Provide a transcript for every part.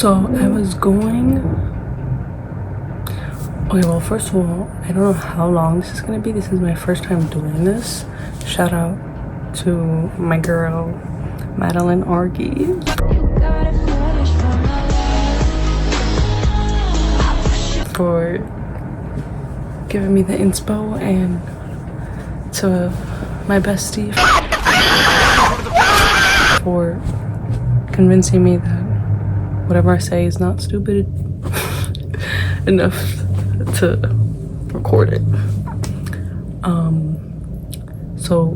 So I was going. Okay, well, first of all, I don't know how long this is gonna be. This is my first time doing this. Shout out to my girl, Madeline Argy, for giving me the inspo, and to my bestie for convincing me that whatever I say is not stupid enough to record it. So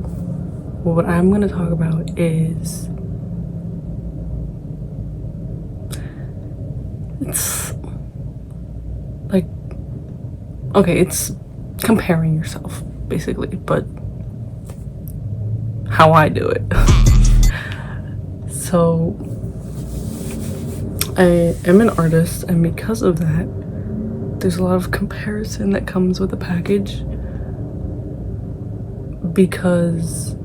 what I'm gonna talk about is it's like, okay, it's comparing yourself basically, but how I do it. So I am an artist, and because of that, there's a lot of comparison that comes with the package, because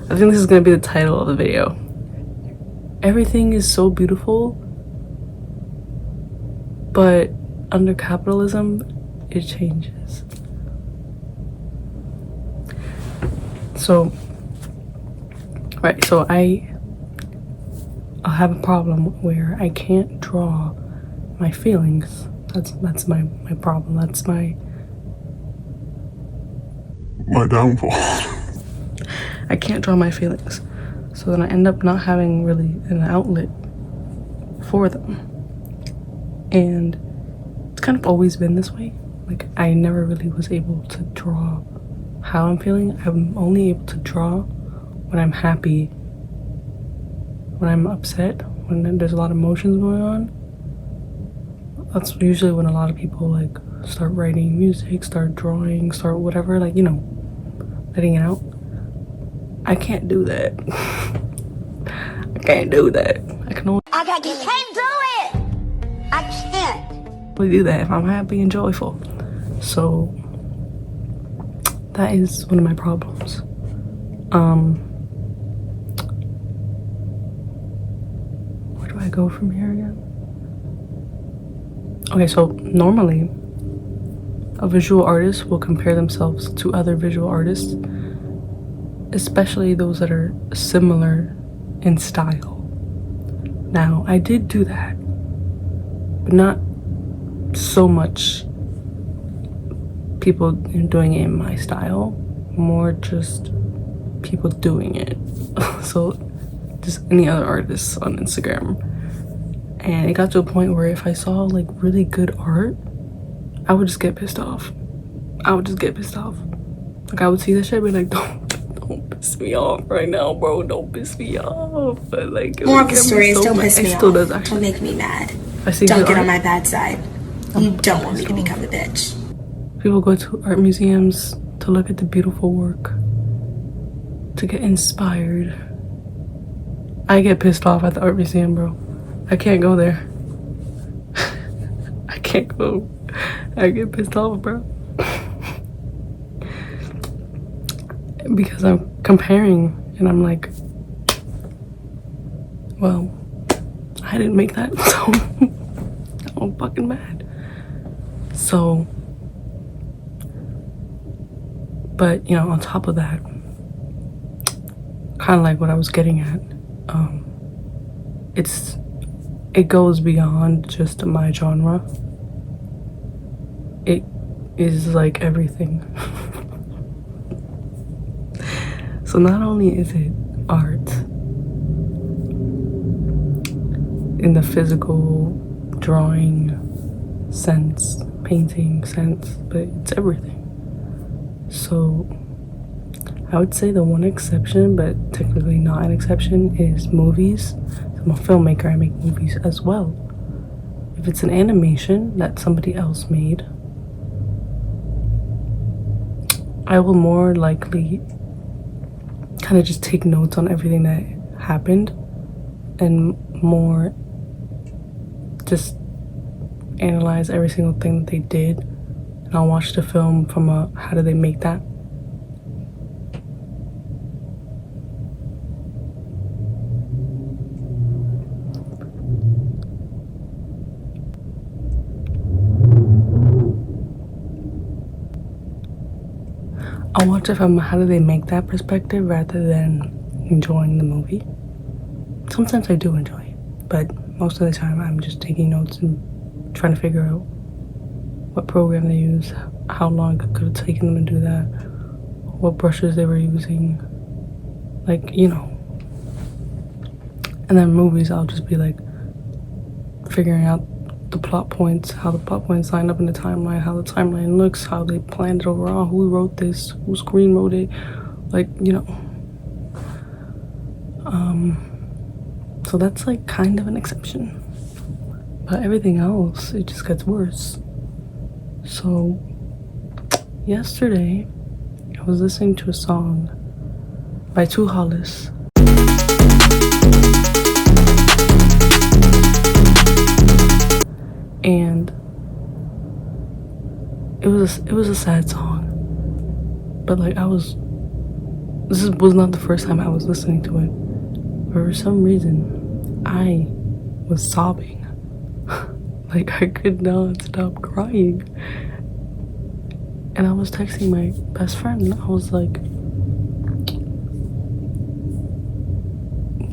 I think this is going to be the title of the video. Everything is so beautiful, but under capitalism, it changes. So, right, so I have a problem where I can't draw my feelings. That's my problem. That's my downfall. I can't draw my feelings. So then I end up not having really an outlet for them. And it's kind of always been this way. Like, I never really was able to draw how I'm feeling. I'm only able to draw when I'm happy, when I'm upset, when there's a lot of emotions going on. That's usually when a lot of people like start writing music, start drawing, start whatever, like, you know, letting it out. I can't do that. I can't do that. I can only can't do it. I can't do that if I'm happy and joyful. So that is one of my problems. Where do I go from here again? Okay, so normally a visual artist will compare themselves to other visual artists, especially those that are similar in style. Now, I did do that, but not so much people doing it in my style, more just people doing it. So just any other artists on Instagram. And it got to a point where if I saw like really good art, I would just get pissed off. Like, I would see this shit and be like, don't piss me off right now, bro. Don't piss me off. But like, more of the story is don't piss me off. Does, actually. Don't make me mad. Don't get on my bad side. You don't want me to become a bitch. People go to art museums to look at the beautiful work, to get inspired. I get pissed off at the art museum, bro. I can't go there. I can't go. I get pissed off, bro. Because I'm comparing, and I'm like, well, I didn't make that, so I'm fucking mad. So, but, you know, on top of that, kind of like what I was getting at, it goes beyond just my genre. It is like everything. So not only is it art in the physical drawing sense, painting sense, but it's everything. So I would say the one exception, but technically not an exception, is movies. I'm a filmmaker, I make movies as well. If it's an animation that somebody else made, I will more likely kind of just take notes on everything that happened and more just analyze every single thing that they did, and I'll watch the film from a how did they make that. I'll watch it from how do they make that perspective rather than enjoying the movie. Sometimes I do enjoy it, but most of the time I'm just taking notes and trying to figure out what program they use, how long it could have taken them to do that, what brushes they were using, like, you know. And then movies, I'll just be like figuring out the plot points, how the plot points line up in the timeline, how the timeline looks, how they planned it overall, who wrote this, who screenwrote it, like, you know. So that's like kind of an exception, but everything else, it just gets worse. So yesterday I was listening to a song by Two Hollis, and it was a sad song, but like this was not the first time I was listening to it, but for some reason I was sobbing. Like, I could not stop crying. And I was texting my best friend and I was like,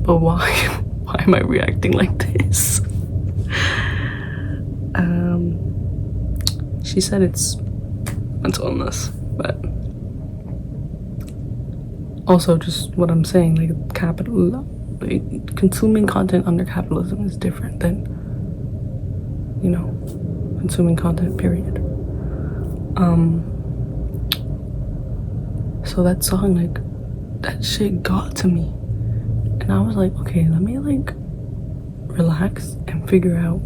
but why am I reacting like this? She said it's mental illness, but also just what I'm saying, like consuming content under capitalism is different than, you know, consuming content, period. So that song, like, that shit got to me, and I was like, okay, let me like relax and figure out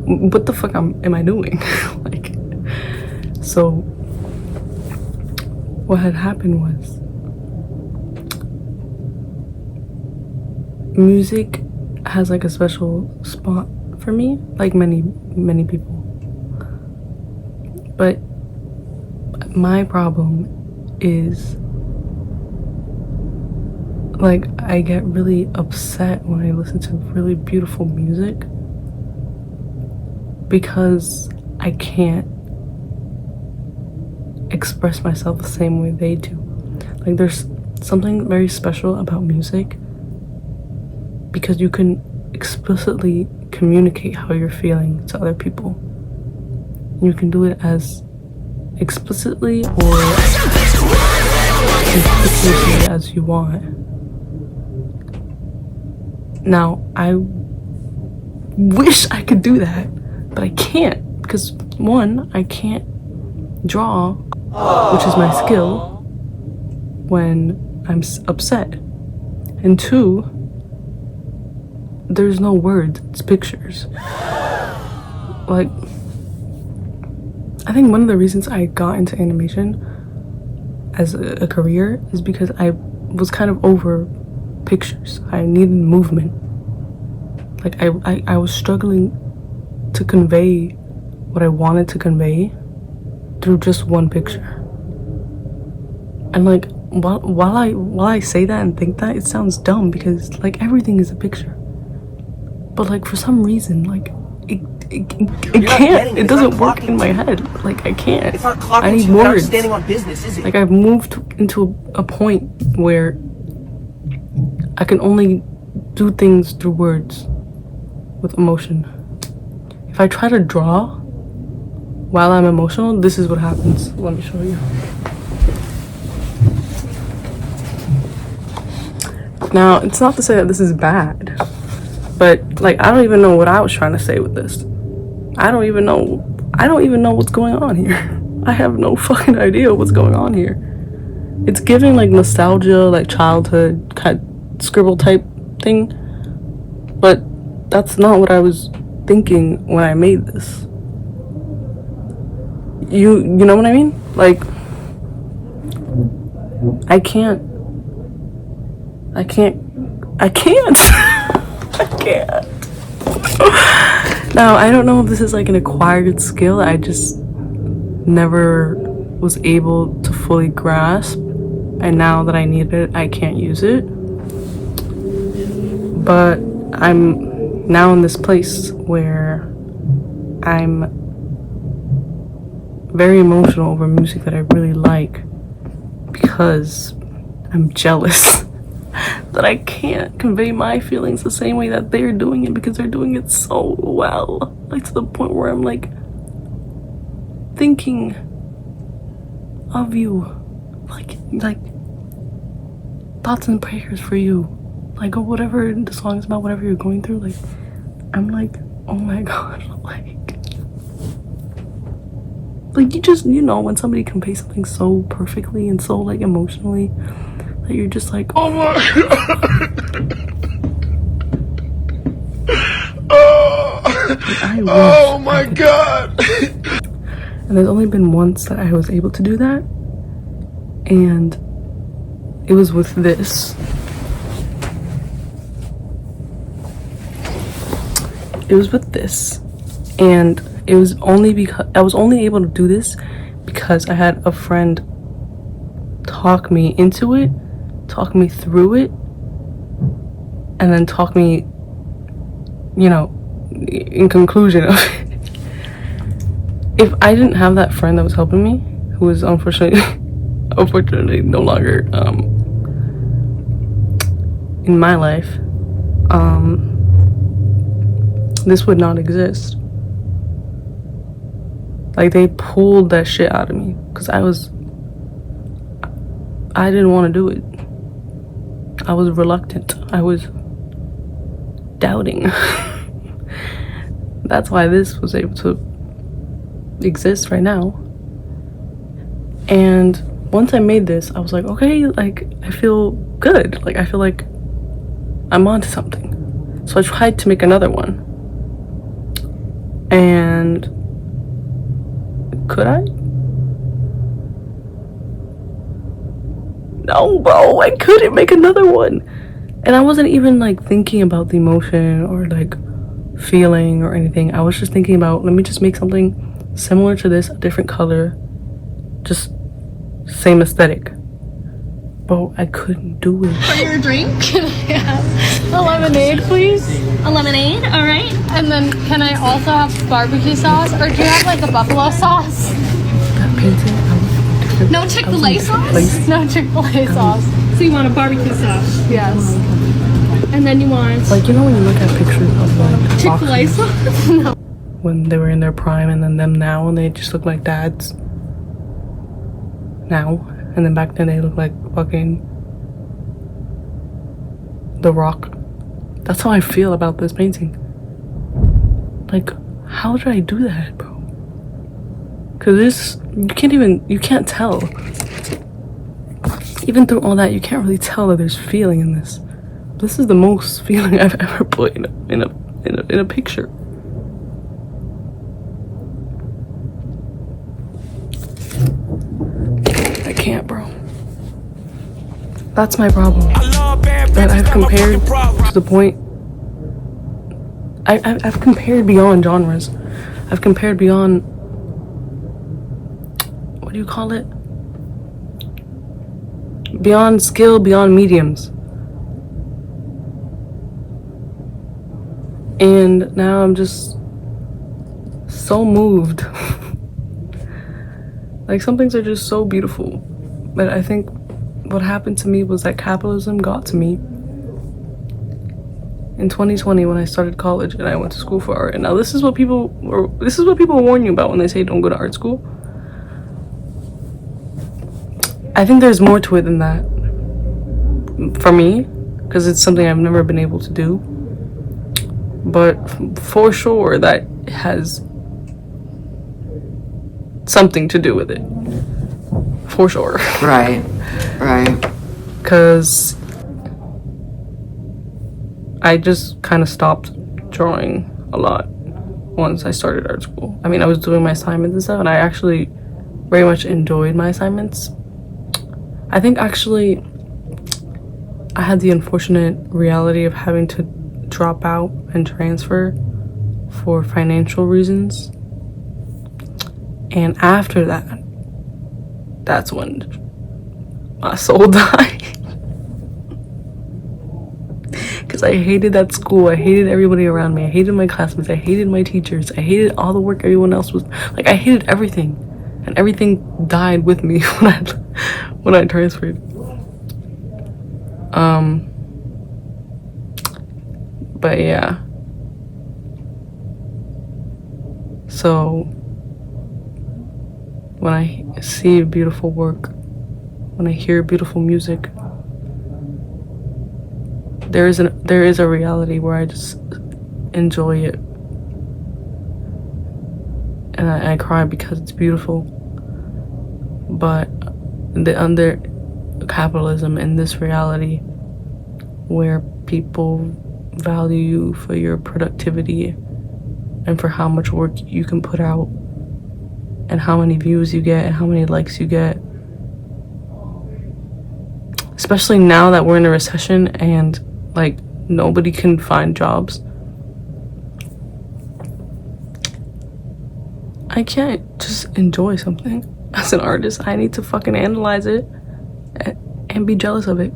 what the fuck am I doing? Like, so what had happened was, music has like a special spot for me, like many people, but my problem is, like, I get really upset when I listen to really beautiful music because I can't express myself the same way they do. Like, there's something very special about music because you can explicitly communicate how you're feeling to other people. You can do it as explicitly or implicitly as you want. Now, I wish I could do that, but I can't, because one, I can't draw, which is my skill, when I'm upset, and two, there's no words, it's pictures. Like, I think one of the reasons I got into animation as a career is because I was kind of over pictures. I needed movement. Like, I was struggling to convey what I wanted to convey through just one picture. And like, while I say that and think that, it sounds dumb because like everything is a picture. But like, for some reason, like it can't, it doesn't work in my head. Like, I can't. I need words. Standing on business, is it? Like, I've moved into a point where I can only do things through words with emotion. If I try to draw while I'm emotional, this is what happens. Let me show you. Now, it's not to say that this is bad, but like, I don't even know what I was trying to say with this. I don't even know what's going on here. I have no fucking idea what's going on here. It's giving like nostalgia, like childhood kind of scribble type thing, but that's not what I was thinking when I made this. You know what I mean? Like, I can't. I can't. Now, I don't know if this is like an acquired skill I just never was able to fully grasp, and now that I need it, I can't use it. But I'm now in this place where I'm very emotional over music that I really like because I'm jealous that I can't convey my feelings the same way that they're doing it because they're doing it so well. Like to the point where I'm like thinking of you, like thoughts and prayers for you, like, or whatever the song is about, whatever you're going through. Like, I'm like, oh my god, like you know when somebody conveys something so perfectly and so like emotionally that you're just like, oh my Oh my god. And there's only been once that I was able to do that, and it was with this. It was with this, and it was only because I was only able to do this because I had a friend talk me into it, talk me through it, and then talk me, you know, in conclusion of it. If I didn't have that friend that was helping me, who was unfortunately no longer in my life, this would not exist. Like, they pulled that shit out of me because I didn't want to do it. I was reluctant. I was doubting. That's why this was able to exist right now. And once I made this, I was like, okay, like, I feel good. Like, I feel like I'm onto something. So I tried to make another one. And could I? No, bro, I couldn't make another one. And I wasn't even like thinking about the emotion or like feeling or anything. I was just thinking about, let me just make something similar to this, a different color, just same aesthetic. Bro, I couldn't do it. For your drink, can I have a lemonade, please? A lemonade, all right. And then can I also have barbecue sauce? Or do you have like a buffalo sauce? That painting, I was different. No Chick-fil-A sauce? No Chick-fil-A sauce. So you want a barbecue sauce? Yes. And then you want Like, you know when you look at pictures of like Chick-fil-A boxers sauce? No. when they were in their prime and then them now and they just look like dads now, and then back then they look like fucking The Rock. That's how I feel about this painting. Like, how did I do that, bro? Cause this, you can't tell. Even through all that, you can't really tell that there's feeling in this. This is the most feeling I've ever put in a picture. I can't, bro. That's my problem. That I've compared to the point. I've compared beyond genres. I've compared beyond. What do you call it? Beyond skill, beyond mediums. And now I'm just so moved. Like, some things are just so beautiful. But I think what happened to me was that capitalism got to me in 2020 when I started college and I went to school for art. And now this is what people warn you about when they say don't go to art school. I think there's more to it than that. For me, because it's something I've never been able to do. But for sure that has something to do with it. For sure. Right. Because I just kind of stopped drawing a lot once I started art school. I mean, I was doing my assignments and stuff, and I actually very much enjoyed my assignments. I think actually I had the unfortunate reality of having to drop out and transfer for financial reasons. And after that, that's when my soul died. Because I hated that school. I hated everybody around me. I hated my classmates. I hated my teachers. I hated all the work everyone else was. Like, I hated everything. and everything died with me when I transferred. But yeah. So when I see beautiful work, when I hear beautiful music, there is a reality where I just enjoy it, and I cry because it's beautiful. But under capitalism, in this reality where people value you for your productivity and for how much work you can put out and how many views you get and how many likes you get, especially now that we're in a recession and like nobody can find jobs, I can't just enjoy something. As an artist, I need to fucking analyze it and be jealous of it.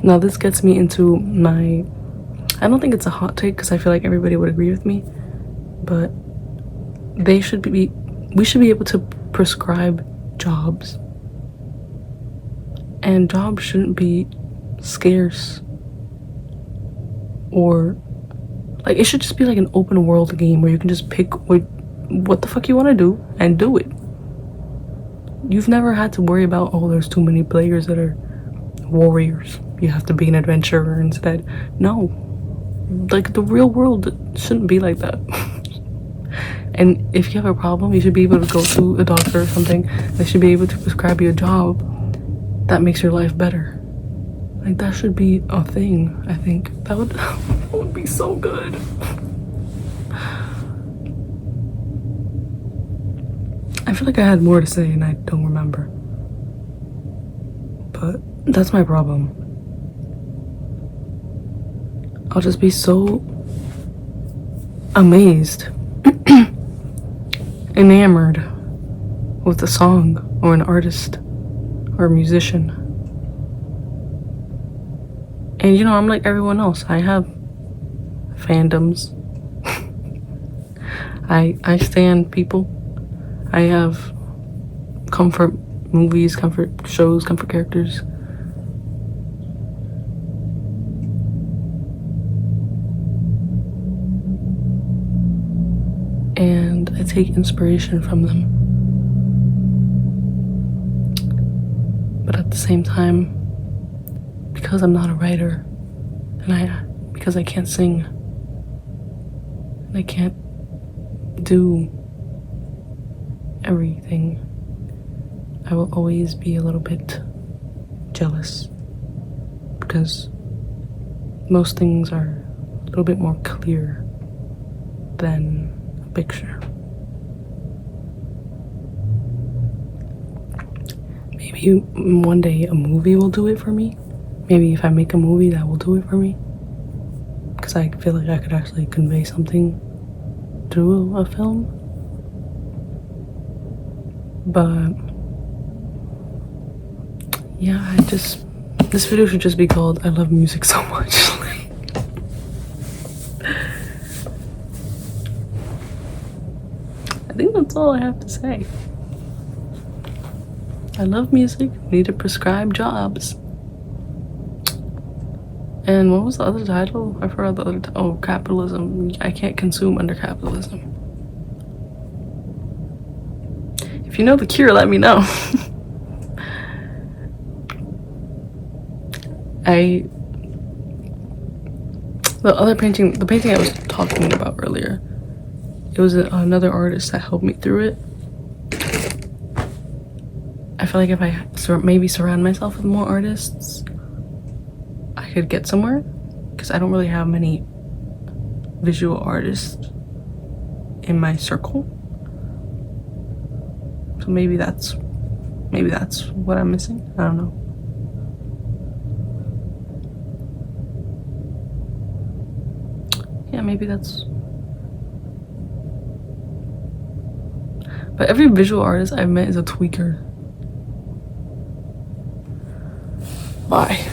Now this gets me into my, I don't think it's a hot take because I feel like everybody would agree with me, but we should be able to prescribe jobs, and jobs shouldn't be scarce, or like it should just be like an open world game where you can just pick what the fuck you want to do and do it. You've never had to worry about, oh, there's too many players that are warriors, you have to be an adventurer instead. No, like the real world shouldn't be like that. And if you have a problem, you should be able to go to a doctor or something. They should be able to prescribe you a job that makes your life better. Like that should be a thing. I think that would be so good. I feel like I had more to say and I don't remember, but that's my problem. I'll just be so amazed, enamored with a song or an artist or a musician. And you know, I'm like everyone else. I have fandoms. I stand people. I have comfort movies, comfort shows, comfort characters. And I take inspiration from them. But at the same time, because I'm not a writer, and because I can't sing, and I can't do everything, I will always be a little bit jealous, because most things are a little bit more clear than a picture. Maybe one day a movie will do it for me. Maybe if I make a movie, that will do it for me, because I feel like I could actually convey something through a film. But yeah, this video should just be called I Love Music So Much. I think that's all I have to say. I love music, need to prescribe jobs. And what was the other title? I forgot the other oh, capitalism. I can't consume under capitalism. If you know the cure, let me know. The painting I was talking about earlier, it was another artist that helped me through it. I feel like if I maybe surround myself with more artists, I could get somewhere, because I don't really have many visual artists in my circle. So maybe that's what I'm missing. I don't know. Yeah, maybe that's. But every visual artist I've met is a tweaker. Bye.